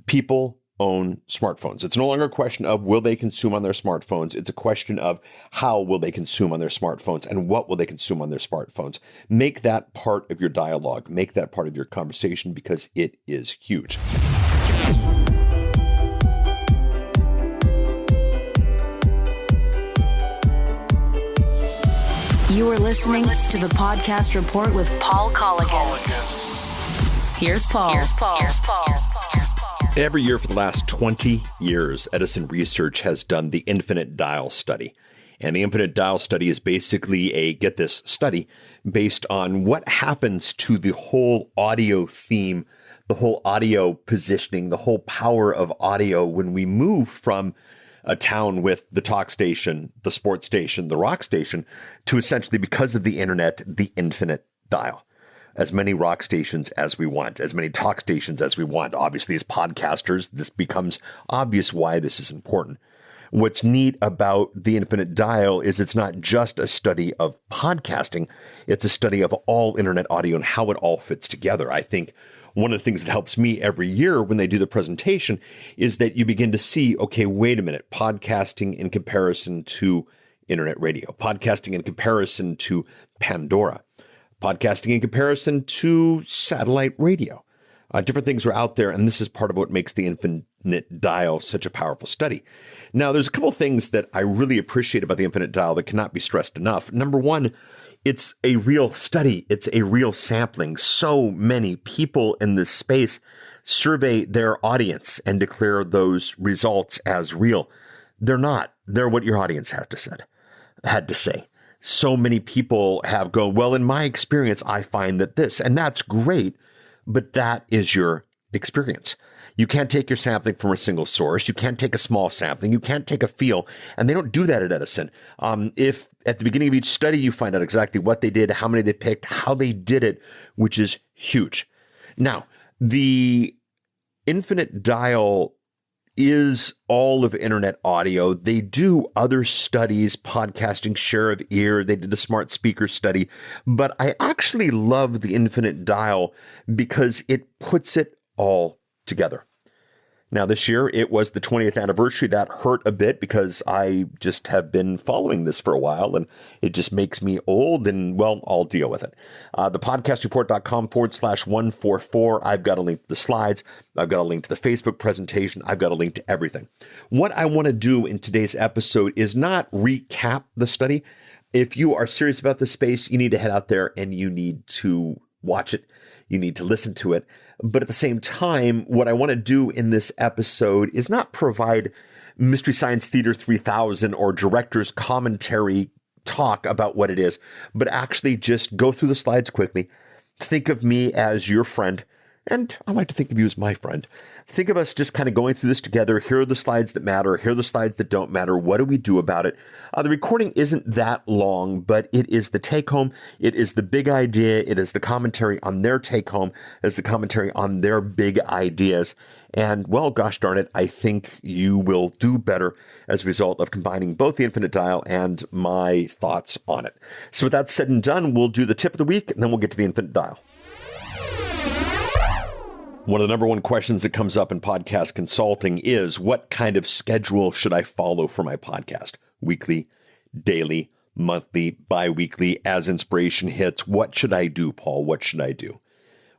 People own smartphones. It's no longer a question of will they consume on their smartphones. It's a question of how will they consume on their smartphones and what will they consume on their smartphones. Make that part of your dialogue. Make that part of your conversation because it is huge. You are listening to the Podcast Report with Paul Colligan. Here's Paul. Every year for the last 20 years, Edison Research has done the infinite dial study. And the infinite dial study is basically study based on what happens to the whole audio theme, the whole audio positioning, the whole power of audio when we move from a town with the talk station, the sports station, the rock station, to essentially, because of the internet, the infinite dial. As many rock stations as we want, as many talk stations as we want. Obviously, as podcasters, this becomes obvious why this is important. What's neat about the infinite dial is it's not just a study of podcasting, it's a study of all internet audio and how it all fits together. I think one of the things that helps me every year when they do the presentation is that you begin to see, okay, wait a minute, podcasting in comparison to internet radio, podcasting in comparison to Pandora, podcasting in comparison to satellite radio. Different things are out there, and this is part of what makes the infinite dial such a powerful study. Now, there's a couple things that I really appreciate about the infinite dial that cannot be stressed enough. Number one, it's a real study. It's a real sampling. So many people in this space survey their audience and declare those results as real. They're not. They're what your audience had to say. So many people have gone, well, in my experience, I find that this, and that's great, but that is your experience. You can't take your sampling from a single source. You can't take a small sampling. You can't take a feel, and they don't do that at Edison. If at the beginning of each study, you find out exactly what they did, how many they picked, how they did it, which is huge. Now, the infinite dial is all of internet audio. They do other studies, podcasting share of ear. They did a smart speaker study, but I actually love the infinite dial because it puts it all together. Now, this year, it was the 20th anniversary. That hurt a bit because I just have been following this for a while, and it just makes me old, and, well, I'll deal with it. thepodcastreport.com/144. I've got a link to the slides. I've got a link to the Facebook presentation. I've got a link to everything. What I want to do in today's episode is not recap the study. If you are serious about this space, you need to head out there and you need to watch it. You need to listen to it. But at the same time, what I want to do in this episode is not provide Mystery Science Theater 3000 or director's commentary talk about what it is, but actually just go through the slides quickly. Think of me as your friend, and I like to think of you as my friend. Think of us just kind of going through this together. Here are the slides that matter. Here are the slides that don't matter. What do we do about it? The recording isn't that long, but it is the take home. It is the big idea. It is the commentary on their take home. It's the commentary on their big ideas. And, well, gosh darn it, I think you will do better as a result of combining both the infinite dial and my thoughts on it. So with that said and done, we'll do the tip of the week, and then we'll get to the infinite dial. One of the number one questions that comes up in podcast consulting is, what kind of schedule should I follow for my podcast? Weekly, daily, monthly, bi-weekly, as inspiration hits. What should I do, Paul? What should I do?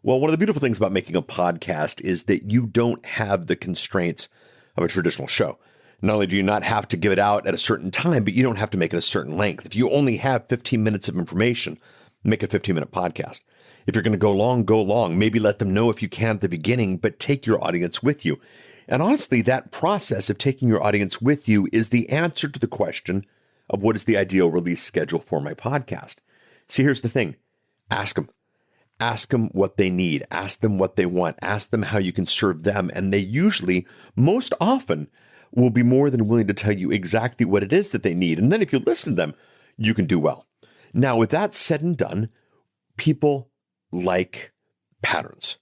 Well, one of the beautiful things about making a podcast is that you don't have the constraints of a traditional show. Not only do you not have to give it out at a certain time, but you don't have to make it a certain length. If you only have 15 minutes of information, make a 15-minute podcast. If you're going to go long, go long. Maybe let them know if you can at the beginning, but take your audience with you. And honestly, that process of taking your audience with you is the answer to the question of what is the ideal release schedule for my podcast. See, here's the thing. Ask them. Ask them what they need. Ask them what they want. Ask them how you can serve them. And they usually, most often, will be more than willing to tell you exactly what it is that they need. And then if you listen to them, you can do well. Now, with that said and done, people like patterns.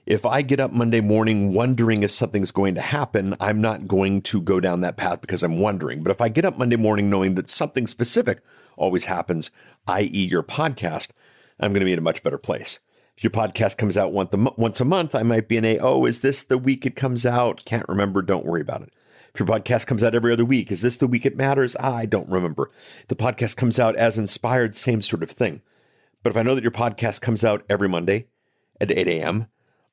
If I get up Monday morning wondering if something's going to happen, I'm not going to go down that path because I'm wondering. But if I get up Monday morning knowing that something specific always happens, i.e. your podcast, I'm going to be in a much better place. If your podcast comes out once a month, I might be in is this the week it comes out? Can't remember. Don't worry about it. If your podcast comes out every other week, is this the week it matters? I don't remember. The podcast comes out as inspired, same sort of thing. But if I know that your podcast comes out every Monday at 8 a.m.,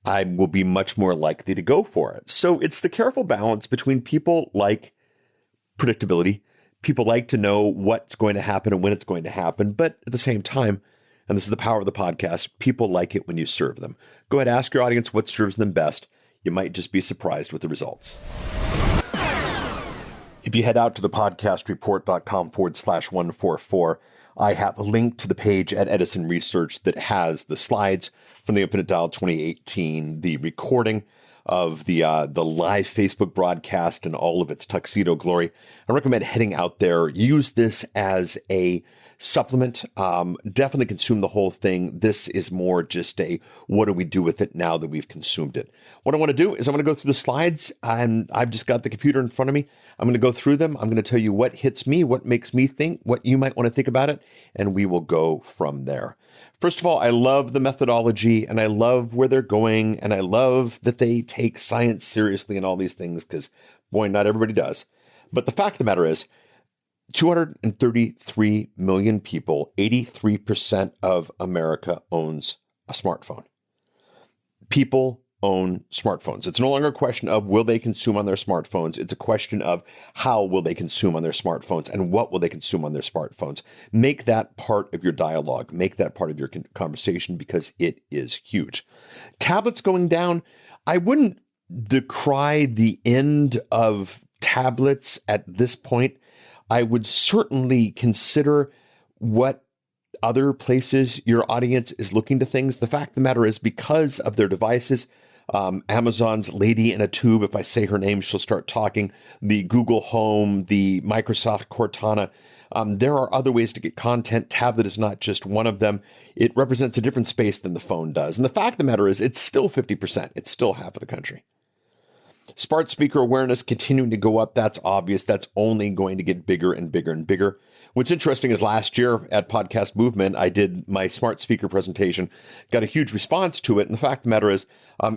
I will be much more likely to go for it. So it's the careful balance between people like predictability. People like to know what's going to happen and when it's going to happen. But at the same time, and this is the power of the podcast, people like it when you serve them. Go ahead, ask your audience what serves them best. You might just be surprised with the results. If you head out to the podcastreport.com/144, I have a link to the page at Edison Research that has the slides from the Infinite Dial 2018, the recording of the live Facebook broadcast and all of its tuxedo glory. I recommend heading out there. Use this as a supplement. Definitely consume the whole thing. This is more just a what do we do with it now that we've consumed it. What I want to do is I'm going to go through the slides, and I've just got the computer in front of me. I'm going to go through them. I'm going to tell you what hits me, what makes me think, what you might want to think about it, and we will go from there. First of all, I love the methodology, and I love where they're going, and I love that they take science seriously and all these things, because, boy, not everybody does. But the fact of the matter is, 233 million people, 83% of America owns a smartphone. People own smartphones. It's no longer a question of will they consume on their smartphones. It's a question of how will they consume on their smartphones and what will they consume on their smartphones. Make that part of your dialogue. Make that part of your conversation because it is huge. Tablets going down. I wouldn't decry the end of tablets at this point. I would certainly consider what other places your audience is looking to things. The fact of the matter is, because of their devices, Amazon's Lady in a Tube, if I say her name, she'll start talking, the Google Home, the Microsoft Cortana, there are other ways to get content. Tablet is not just one of them. It represents a different space than the phone does. And the fact of the matter is, it's still 50%. It's still half of the country. Smart speaker awareness continuing to go up. That's obvious. That's only going to get bigger and bigger and bigger. What's interesting is last year at Podcast Movement, I did my smart speaker presentation, got a huge response to it. And the fact of the matter is,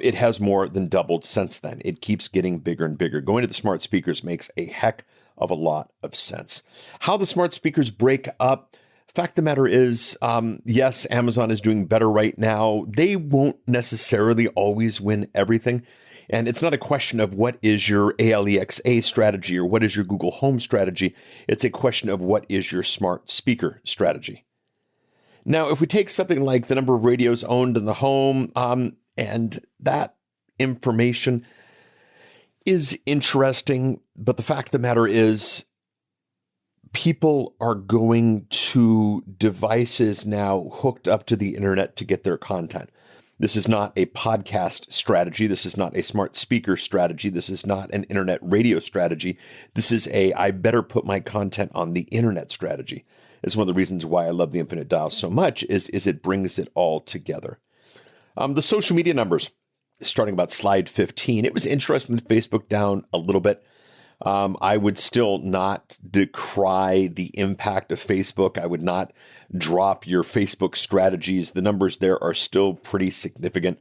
it has more than doubled since then. It keeps getting bigger and bigger. Going to the smart speakers makes a heck of a lot of sense. How the smart speakers break up. Fact of the matter is, yes, Amazon is doing better right now. They won't necessarily always win everything. And it's not a question of what is your Alexa strategy or what is your Google Home strategy. It's a question of what is your smart speaker strategy. Now, if we take something like the number of radios owned in the home, and that information is interesting, but the fact of the matter is people are going to devices now hooked up to the internet to get their content. This is not a podcast strategy. This is not a smart speaker strategy. This is not an internet radio strategy. This is I better put my content on the internet strategy. It's one of the reasons why I love the Infinite Dial so much is it brings it all together. The social media numbers, starting about slide 15, it was interesting that Facebook down a little bit. I would still not decry the impact of Facebook. I would not drop your Facebook strategies. The numbers there are still pretty significant.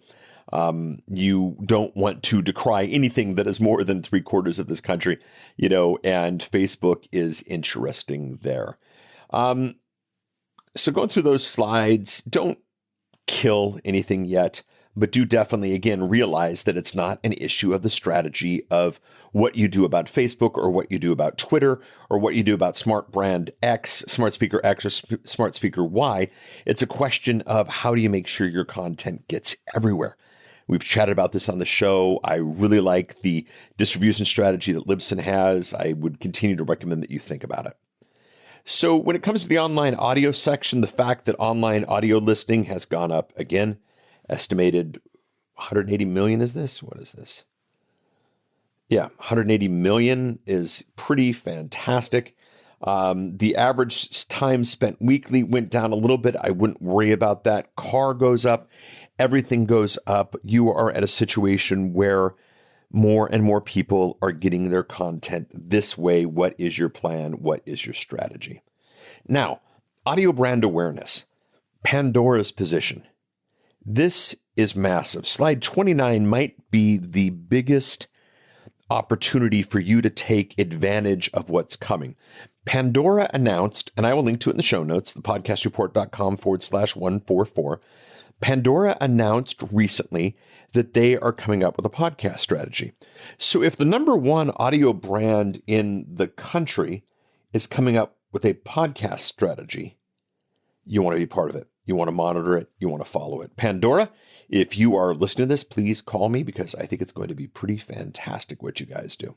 You don't want to decry anything that is more than 3/4 of this country, and Facebook is interesting there. So going through those slides, don't kill anything yet. But do definitely, again, realize that it's not an issue of the strategy of what you do about Facebook or what you do about Twitter or what you do about Smart Brand X, Smart Speaker X, or Smart Speaker Y. It's a question of how do you make sure your content gets everywhere. We've chatted about this on the show. I really like the distribution strategy that Libsyn has. I would continue to recommend that you think about it. So when it comes to the online audio section, the fact that online audio listening has gone up again, estimated 180 million is this? What is this? Yeah, 180 million is pretty fantastic. The average time spent weekly went down a little bit. I wouldn't worry about that. Car goes up. Everything goes up. You are at a situation where more and more people are getting their content this way. What is your plan? What is your strategy? Now, audio brand awareness, Pandora's position. This is massive. Slide 29 might be the biggest opportunity for you to take advantage of what's coming. Pandora announced, and I will link to it in the show notes, thepodcastreport.com/144. Pandora announced recently that they are coming up with a podcast strategy. So if the number one audio brand in the country is coming up with a podcast strategy, you want to be part of it. You want to monitor it. You want to follow it. Pandora, if you are listening to this, please call me because I think it's going to be pretty fantastic what you guys do.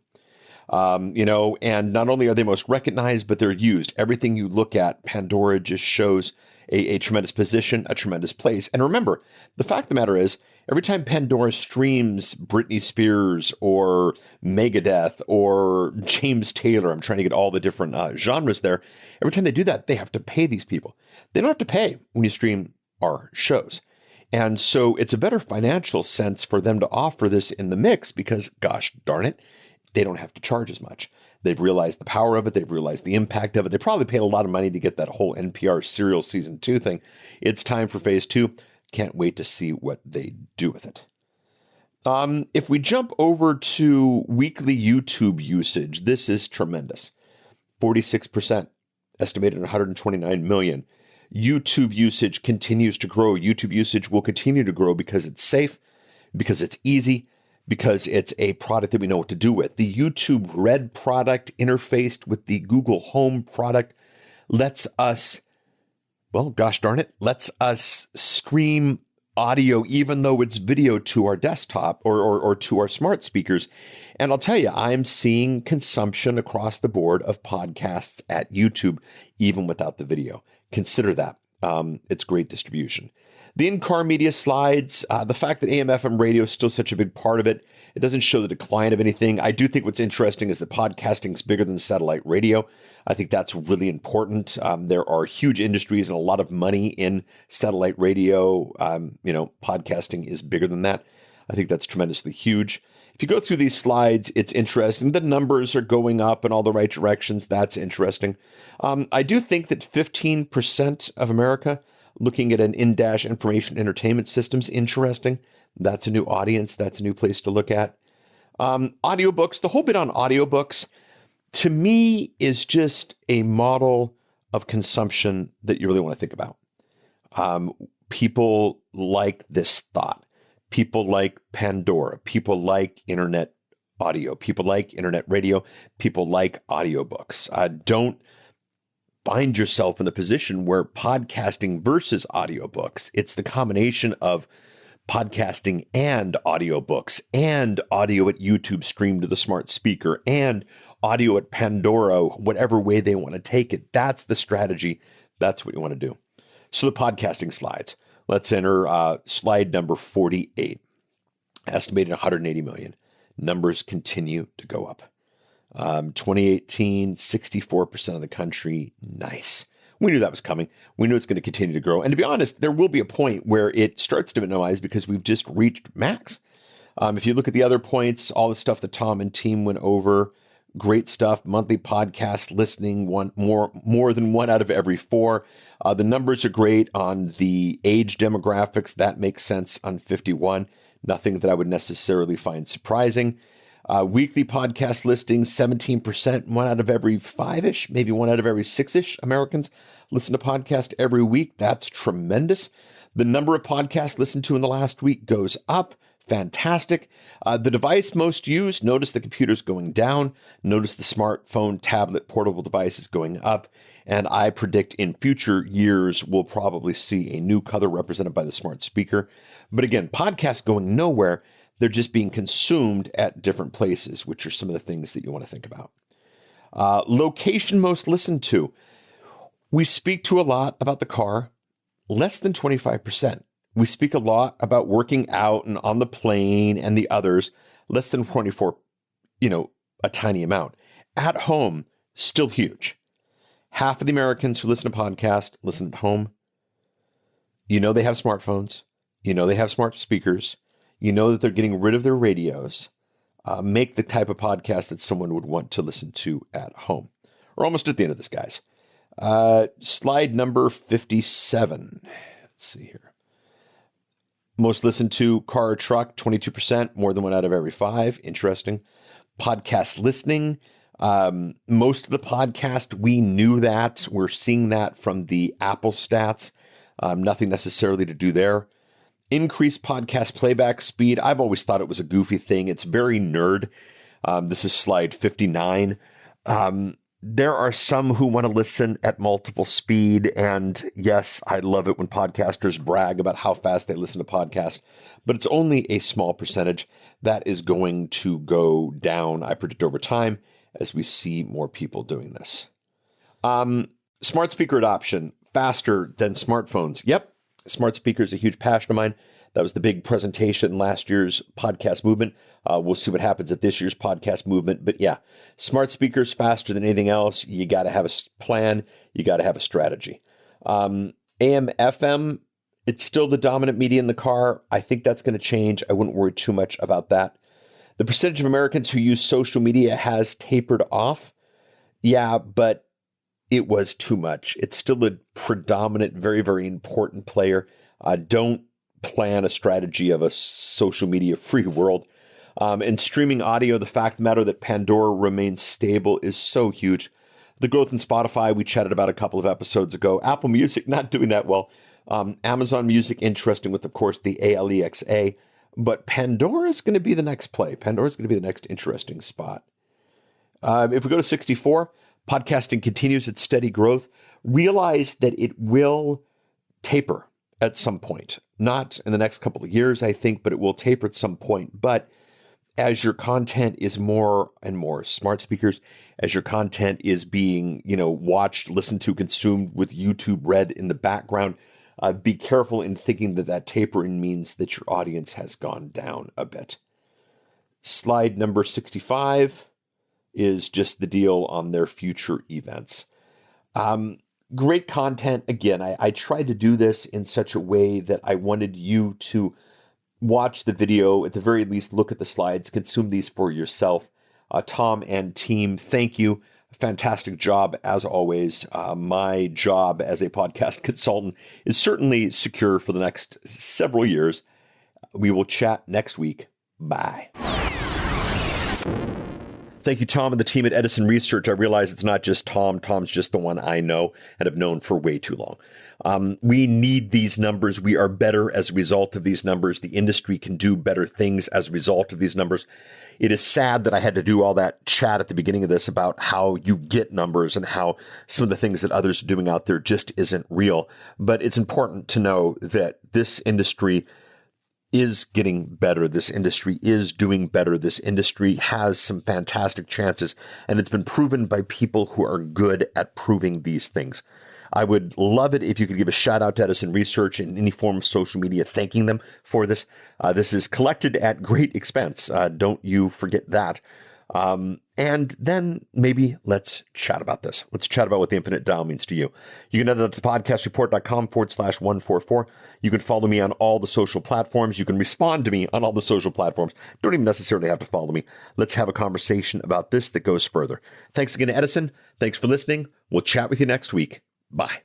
And not only are they most recognized, but they're used. Everything you look at, Pandora just shows a tremendous position, a tremendous place. And remember, the fact of the matter is, every time Pandora streams Britney Spears or Megadeth or James Taylor, I'm trying to get all the different genres there. Every time they do that, they have to pay these people. They don't have to pay when you stream our shows. And so it's a better financial sense for them to offer this in the mix because, gosh darn it, they don't have to charge as much. They've realized the power of it. They've realized the impact of it. They probably paid a lot of money to get that whole NPR Serial Season 2 thing. It's time for Phase 2. Can't wait to see what they do with it. If we jump over to weekly YouTube usage, this is tremendous. 46%, estimated at 129 million. YouTube usage continues to grow. YouTube usage will continue to grow because it's safe, because it's easy, because it's a product that we know what to do with. The YouTube Red product interfaced with the Google Home product lets us, well, gosh darn it, lets us stream audio even though it's video to our desktop or to our smart speakers. And I'll tell you, I'm seeing consumption across the board of podcasts at YouTube, even without the video. Consider that. It's great distribution. The in-car media slides, the fact that AM/FM radio is still such a big part of it, it doesn't show the decline of anything. I do think what's interesting is that podcasting is bigger than satellite radio. I think that's really important. There are huge industries and a lot of money in satellite radio. Podcasting is bigger than that. I think that's tremendously huge. If you go through these slides, it's interesting. The numbers are going up in all the right directions. That's interesting. I do think that 15% of America looking at an in-dash information entertainment systems, interesting. That's a new audience. That's a new place to look at. Audiobooks, the whole bit on audiobooks, to me, is just a model of consumption that you really want to think about. People like this thought. People like Pandora. People like internet audio. People like internet radio. People like audiobooks. Don't find yourself in the position where podcasting versus audiobooks. It's the combination of podcasting and audiobooks and audio at YouTube streamed to the smart speaker and audio at Pandora, whatever way they want to take it. That's the strategy. That's what you want to do. So the podcasting slides. Let's enter slide number 48. Estimated 180 million. Numbers continue to go up. 2018, 64% of the country. Nice. We knew that was coming. We knew it's going to continue to grow. And to be honest, there will be a point where it starts to minimize because we've just reached max. If you look at the other points, all the stuff that Tom and team went over, great stuff. Monthly podcast listening, more than 1 out of every 4. The numbers are great on the age demographics. That makes sense on 51. Nothing that I would necessarily find surprising. Weekly podcast listings, 17%, 1 out of every 5-ish, maybe 1 out of every 6-ish Americans listen to podcast every week. That's tremendous. The number of podcasts listened to in the last week goes up. Fantastic. The device most used, notice the computer's going down. Notice the smartphone, tablet, portable device is going up. And I predict in future years, we'll probably see a new color represented by the smart speaker. But again, podcasts going nowhere. They're just being consumed at different places, which are some of the things that you want to think about. Location most listened to. We speak to a lot about the car, less than 25%. We speak a lot about working out and on the plane and the others, less than 24, a tiny amount. At home, still huge. Half of the Americans who listen to podcasts listen at home. They have smartphones. They have smart speakers. That they're getting rid of their radios. Make the type of podcast that someone would want to listen to at home. We're almost at the end of this, guys. Slide number 57. Let's see here. Most listened to car or truck, 22%, more than 1 out of every 5. Interesting. Podcast listening. Most of the podcast, we knew that. We're seeing that from the Apple stats. Nothing necessarily to do there. Increased podcast playback speed. I've always thought it was a goofy thing. It's very nerd. This is slide 59. There are some who want to listen at multiple speed. And yes, I love it when podcasters brag about how fast they listen to podcasts, but it's only a small percentage. That is going to go down, I predict, over time as we see more people doing this. Smart speaker adoption, faster than smartphones. Yep. Smart speaker is a huge passion of mine. That was the big presentation last year's podcast movement. We'll see what happens at this year's podcast movement. But yeah, smart speakers faster than anything else. You got to have a plan. You got to have a strategy. AM, FM, it's still the dominant media in the car. I think that's going to change. I wouldn't worry too much about that. The percentage of Americans who use social media has tapered off. Yeah, but it was too much. It's still a predominant, very, very important player. Don't plan a strategy of a social media free world. And streaming audio, the fact of the matter that Pandora remains stable is so huge. The growth in Spotify, we chatted about a couple of episodes ago. Apple Music, not doing that well. Amazon Music, interesting with, of course, the ALEXA. But Pandora is going to be the next play. Pandora is going to be the next interesting spot. If we go to 64, podcasting continues its steady growth. Realize that it will taper at some point. Not in the next couple of years, I think, but it will taper at some point. But as your content is more and more smart speakers, as your content is being, watched, listened to, consumed with YouTube Red in the background, be careful in thinking that tapering means that your audience has gone down a bit. Slide number 65 is just the deal on their future events. Great content. Again, I tried to do this in such a way that I wanted you to watch the video, at the very least, look at the slides, consume these for yourself. Tom and team, thank you. Fantastic job, as always. My job as a podcast consultant is certainly secure for the next several years. We will chat next week. Bye. Thank you, Tom and the team at Edison Research. I realize it's not just Tom. Tom's just the one I know and have known for way too long. We need these numbers. We are better as a result of these numbers. The industry can do better things as a result of these numbers. It is sad that I had to do all that chat at the beginning of this about how you get numbers and how some of the things that others are doing out there just isn't real. But it's important to know that this industry is getting better. This industry is doing better. This industry has some fantastic chances, and it's been proven by people who are good at proving these things. I would love it if you could give a shout out to Edison Research in any form of social media, thanking them for this. This is collected at great expense. Don't you forget that. And then maybe let's chat about this. Let's chat about what the infinite dial means to you. You can head out to podcastreport.com/144. You can follow me on all the social platforms. You can respond to me on all the social platforms. Don't even necessarily have to follow me. Let's have a conversation about this that goes further. Thanks again to Edison. Thanks for listening. We'll chat with you next week. Bye.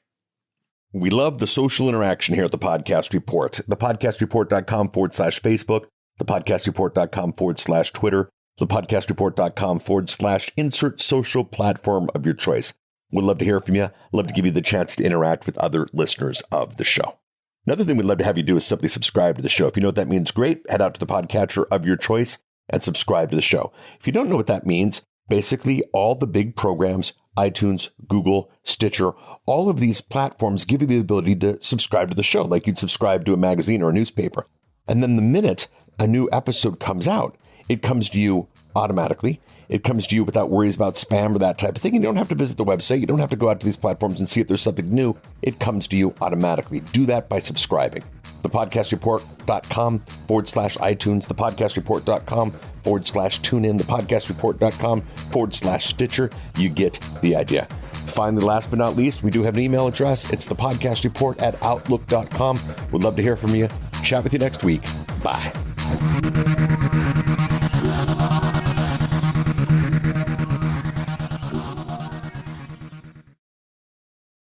We love the social interaction here at the Podcast Report. Thepodcastreport.com/Facebook, thepodcastreport.com/Twitter, thepodcastreport.com/insert social platform of your choice. We'd love to hear from you. Love to give you the chance to interact with other listeners of the show. Another thing we'd love to have you do is simply subscribe to the show. If you know what that means, great. Head out to the podcatcher of your choice and subscribe to the show. If you don't know what that means, basically all the big programs, iTunes, Google, Stitcher, all of these platforms give you the ability to subscribe to the show like you'd subscribe to a magazine or a newspaper. And then the minute a new episode comes out, it comes to you automatically. It comes to you without worries about spam or that type of thing. You don't have to visit the website. You don't have to go out to these platforms and see if there's something new. It comes to you automatically. Do that by subscribing. Thepodcastreport.com/iTunes, thepodcastreport.com/TuneIn, thepodcastreport.com/Stitcher. You get the idea. Finally, last but not least, we do have an email address. It's thepodcastreport@outlook.com. We'd love to hear from you. Chat with you next week. Bye.